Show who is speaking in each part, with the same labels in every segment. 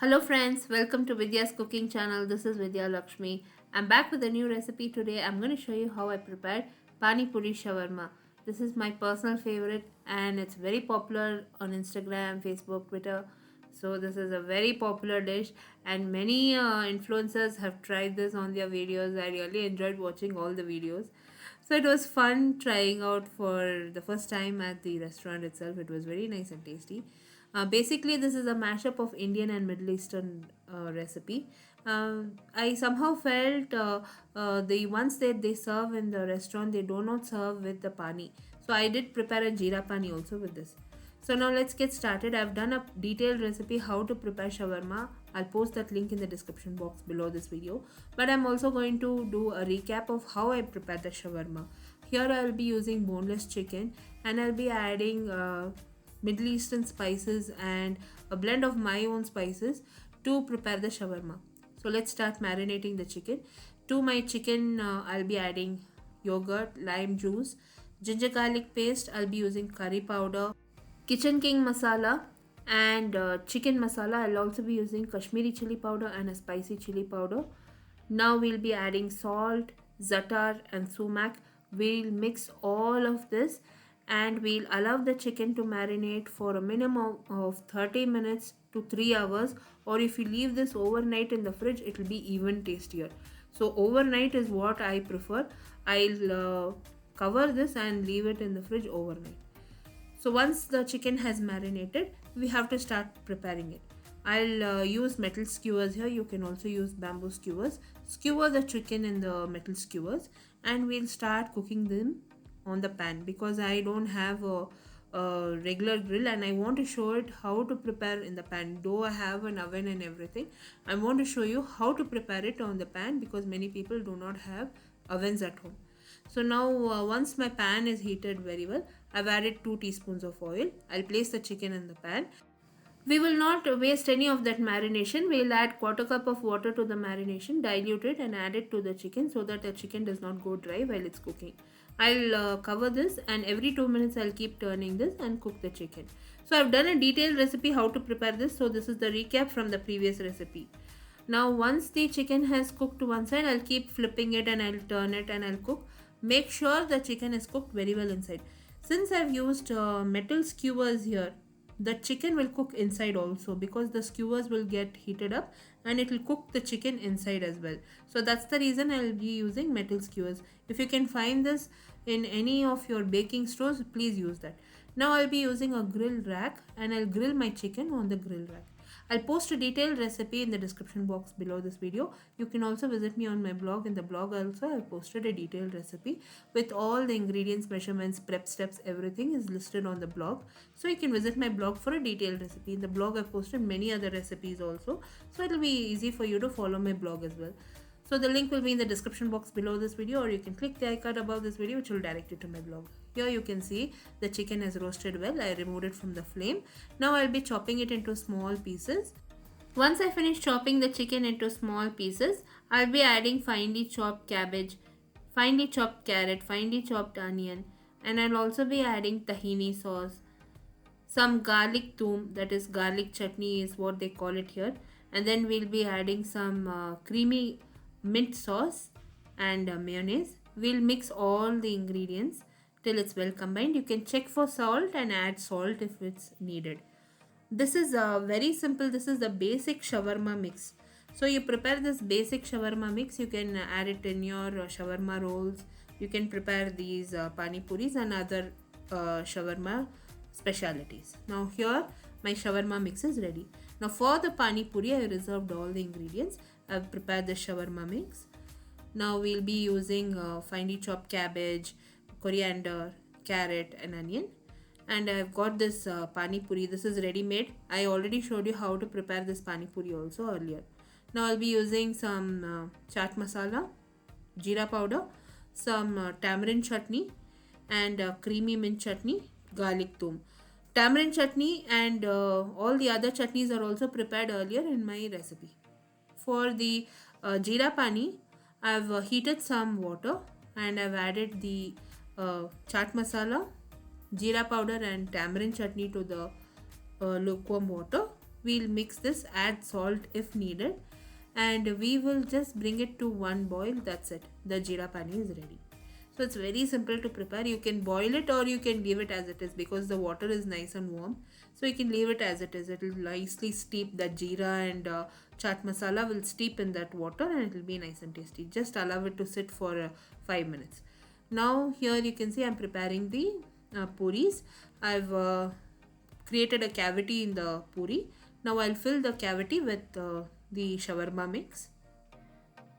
Speaker 1: Hello friends, welcome to Vidyascooking channel. This is Vidya Lakshmi. I'm back with a new recipe today. I'm going to show you how I prepared Pani Puri Shawarma. This is my personal favorite and it's very popular on Instagram, Facebook, Twitter. So this is a very popular dish and many influencers have tried this on their videos. I really enjoyed watching all the videos. So it was fun trying out for the first time at the restaurant itself. It was very nice and tasty. Basically, this is a mashup of Indian and Middle Eastern recipe. I somehow felt the ones that they serve in the restaurant, they do not serve with the pani. So I did prepare a Jeera Pani also with this. So now let's get started. I've done a detailed recipe how to prepare shawarma. I'll post that link in the description box below this video. But I'm also going to do a recap of how I prepared the shawarma. Here I'll be using boneless chicken and I'll be adding Middle Eastern spices and a blend of my own spices to prepare the shawarma. So let's start marinating the chicken. To my chicken, I'll be adding yogurt, lime juice, ginger garlic paste. I'll be using curry powder, kitchen king masala, and chicken masala. I'll also be using Kashmiri chili powder and a spicy chili powder. Now we'll be adding salt, za'atar and sumac. We'll mix all of this and we'll allow the chicken to marinate for a minimum of 30 minutes to 3 hours, or if you leave this overnight in the fridge it will be even tastier. So overnight is what I prefer. I'll cover this and leave it in the fridge overnight. So once the chicken has marinated, we have to start preparing it. I'll use metal skewers here. You can also use bamboo skewers. Skewer the chicken in the metal skewers and we'll start cooking them on the pan because I don't have a regular grill and I want to show it how to prepare in the pan. Though I have an oven and everything, I want to show you how to prepare it on the pan because many people do not have ovens at home. So now once my pan is heated very well, I've added 2 teaspoons of oil. I'll place the chicken in the pan. We will not waste any of that marination. We'll add quarter cup of water to the marination, dilute it and add it to the chicken so that the chicken does not go dry while it's cooking. I'll cover this and every 2 minutes I'll keep turning this and cook the chicken. So I've done a detailed recipe how to prepare this. So this is the recap from the previous recipe. Now once the chicken has cooked to one side, I'll keep flipping it and I'll turn it and I'll cook. Make sure the chicken is cooked very well inside. Since I've used metal skewers here, the chicken will cook inside also because the skewers will get heated up and it will cook the chicken inside as well. So that's the reason I'll be using metal skewers. If you can find this in any of your baking stores, please use that. Now I'll be using a grill rack and I'll grill my chicken on the grill rack. I'll post a detailed recipe in the description box below this video. You can also visit me on my blog. In the blog also I've posted a detailed recipe with all the ingredients, measurements, prep steps, everything is listed on the blog. So you can visit my blog for a detailed recipe. In the blog I've posted many other recipes also. So it'll be easy for you to follow my blog as well. So the link will be in the description box below this video or you can click the icon above this video which will direct you to my blog. Here you can see the chicken is roasted well. I removed it from the flame. Now I'll be chopping it into small pieces. Once I finish chopping the chicken into small pieces, I'll be adding finely chopped cabbage, finely chopped carrot, finely chopped onion, and I'll also be adding tahini sauce, some garlic toom, that is garlic chutney is what they call it here, and then we'll be adding some creamy mint sauce and mayonnaise. We'll mix all the ingredients till it's well combined. You can check for salt and add salt if it's needed. This is very simple. This is the basic shawarma mix. So you prepare this basic shawarma mix. You can add it in your shawarma rolls. You can prepare these pani puris and other shawarma specialities. Now here my shawarma mix is ready. Now for the pani puri I reserved all the ingredients. I've prepared the shawarma mix. Now we'll be using finely chopped cabbage, coriander, carrot and onion. And I've got this pani puri. This is ready made. I already showed you how to prepare this pani puri also earlier. Now I'll be using some chaat masala, jeera powder, some tamarind chutney and creamy mint chutney, garlic toom. Tamarind chutney and all the other chutneys are also prepared earlier in my recipe. For the jeera pani, I've heated some water and I've added the chaat masala, jeera powder and tamarind chutney to the lukewarm water we'll mix this, add salt if needed, and we will just bring it to one boil. That's it. The Jeera Pani is ready. So it's very simple to prepare. You can boil it or you can leave it as it is because the water is nice and warm. So you can leave it as it is. It will nicely steep. The jeera and chaat masala will steep in that water and it will be nice and tasty. Just allow it to sit for 5 minutes. Now here you can see I'm preparing the puris. I've created a cavity in the puri. Now I'll fill the cavity with the shawarma mix.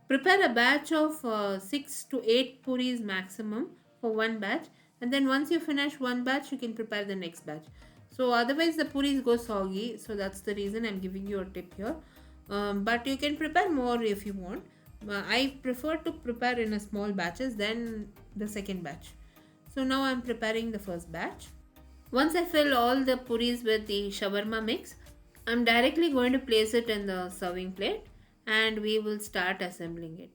Speaker 1: Prepare a batch of 6 to 8 puris maximum for one batch, and then once you finish one batch you can prepare the next batch. So otherwise the puris go soggy, so that's the reason I'm giving you a tip here. But you can prepare more if you want. I prefer to prepare in a small batches than the second batch. So now I'm preparing the first batch. Once I fill all the puris with the shawarma mix, I'm directly going to place it in the serving plate and we will start assembling it.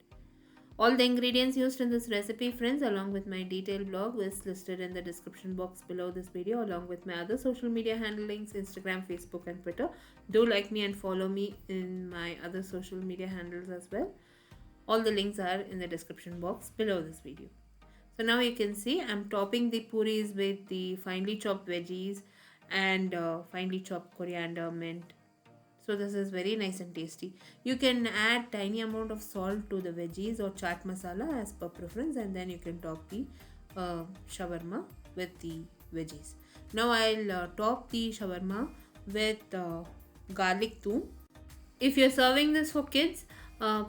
Speaker 1: All the ingredients used in this recipe, friends, along with my detailed blog is listed in the description box below this video, along with my other social media handle links, Instagram, Facebook and Twitter. Do like me and follow me in my other social media handles as well. All the links are in the description box below this video. So now you can see I'm topping the puris with the finely chopped veggies and finely chopped coriander, mint. So this is very nice and tasty. You can add tiny amount of salt to the veggies or chaat masala as per preference, and then you can top the shawarma with the veggies. Now I'll top the shawarma with garlic toom. If you're serving this for kids,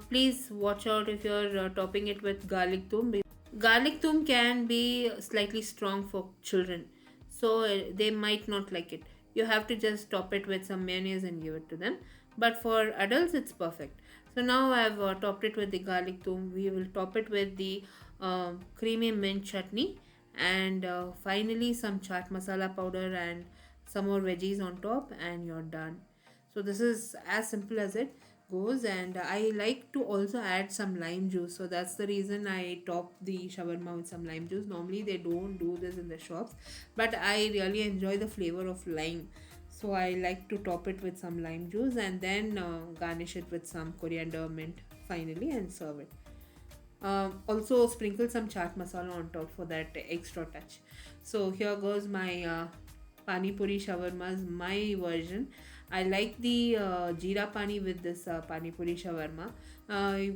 Speaker 1: please watch out if you're topping it with garlic toom. Garlic toom can be slightly strong for children, so they might not like it. You have to just top it with some mayonnaise and give it to them. But for adults, it's perfect. So now I've topped it with the garlic toom. We will top it with the creamy mint chutney, and finally some chaat masala powder and some more veggies on top, and you're done. So this is as simple as it goes, and I like to also add some lime juice, so that's the reason I top the shawarma with some lime juice. Normally they don't do this in the shops, but I really enjoy the flavor of lime, so I like to top it with some lime juice and then garnish it with some coriander, mint finally, and serve it. Also sprinkle some chaat masala on top for that extra touch. So here goes my Pani Puri Shawarmas, my version. I like the Jeera Pani with this Pani Puri Shawarma.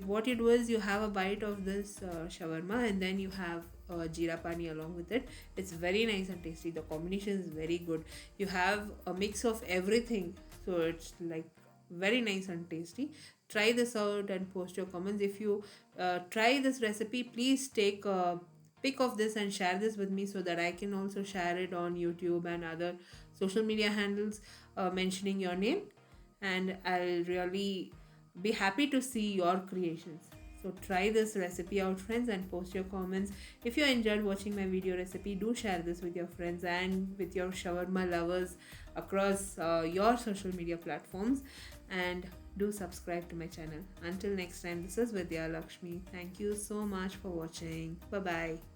Speaker 1: What you do is you have a bite of this shawarma and then you have Jeera Pani along with it. It's very nice and tasty. The combination is very good. You have a mix of everything, so it's like very nice and tasty. Try this out and post your comments. If you try this recipe, please take a pic of this and share this with me so that I can also share it on YouTube and other social media handles mentioning your name, and I'll really be happy to see your creations. So try this recipe out, friends, and post your comments. If you enjoyed watching my video recipe, do share this with your friends and with your shawarma lovers across your social media platforms, and do subscribe to my channel. Until next time, this is Vidya Lakshmi. Thank you so much for watching. Bye bye.